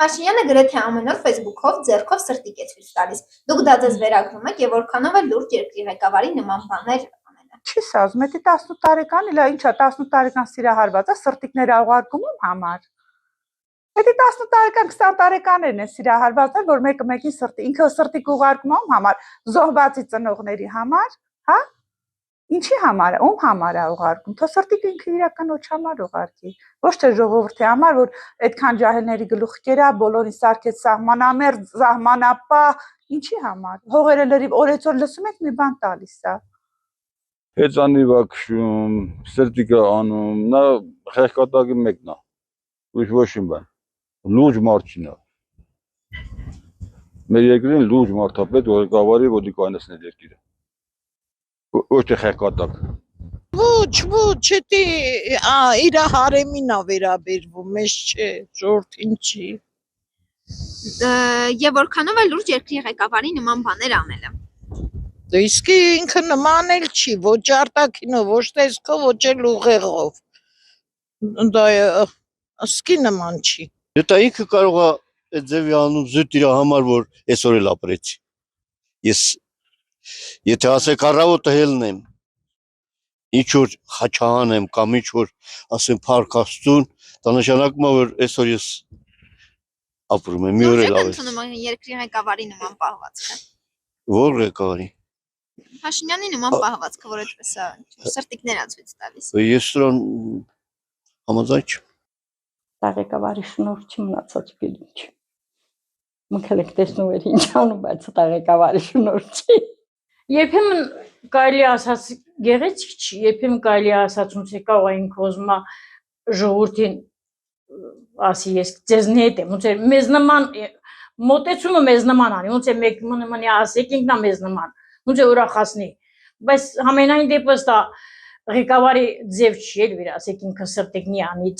Փաշինյանը գրեթե ամեն օր Facebook-ով ձեռքով սրտիկ է ցույց տալիս։ Դուք դա ձեզ վերագրում եք եւ որքանով է լուրջ երկրի ղեկավարի նման բաներ անելը։ Չի ասում, դա 18 տարեկան, իլա ինչա 18 տարեկան սիրահարված է սրտիկներ ուղարկում համար։ Դա 18 տարեկան 20 տարեկաներն են սիրահարվածներ, որ մեկը մեկին սրտի, ինքը սրտիկ ուղարկում համար, զոհվածի ծնողների համար, հա։ Ինչի համար է, ում համար է ուղարկում, թո սրտիկը ինքը իրական ոչ համար ուղարկի, ոչ թե ժողովրդի համար, որ այդքան ջահելների գլուխ կերա, բոլորին սարքեց սահմանամերձ, սահմանապահ, ինչի համար, հողերը լրիվ օրեցօր լսում եք մի բան տալիս է։ Հեծանի վակշում, սրտիկը անում, նա խեղկատակի մեկն է, ուրիշ ոչ մի բան, լուրջ մարդ չի նա։ Մեր երկրին լուրջ մարդապետ, որ ղեկավարի, որ դիկայնացնել երկիրը։ Ոչ թե խեղկատակ։ Ոչ, դա իր հարեմին է վերաբերվում, մեզ չէ, ժողովրդին չի։ Եվ որքանով է լուրջ երկրի ղեկավարի նման բաներ անելը։ Դե իսկ ինքը նման էլ չի, ոչ արտաքինով, ոչ տեսքով, ոչ էլ ուղեղով։ Դա իսկի նման չի։ Դա ինքը կարող է այդ ձևի անում զուտ իր համար, որ այսօր էլ ապրեցի։ Ես եթե ասեք առավոտը հելնեմ, ինչ որ խաչահան եմ կամ ինչ որ ասեմ փառք Աստծուն, դա նշանակում է, որ այսօր ես ապրում եմ, մի օր էլ ավելի։ Ընդունում երկրի ղեկավարի նման պահվածքը։ Որ ղեկավարի։ Փաշինյանի նման պահվածքը, որ այդպես է սրտիկներ է ցույց տալիս։ Ես դրան համաձայն չեմ։ Դա ղեկավարի շնորհ չի մնացած գերինչ։ Մնքել եք տեսնում էր ինչ անում, բայց դա ղեկավարի շնորհ չի։ Երբեմն կարելի ասած գեղեցիկ չի, երբեմն կարելի ասած ոնց է կարող են կոզմա ժողովրդին ասի ես ձեզնի հետ եմ, ոնց է մեզ նման մոտեցումը մեզ նման անի, ոնց է մեկ մնի ասեք ինքնա մեզ նման, ոնց է ուրախացնի, բայց համենայն դեպս դա ղեկավարի ձև չի էլ վեր ասեք ինքը սրտիկնի անի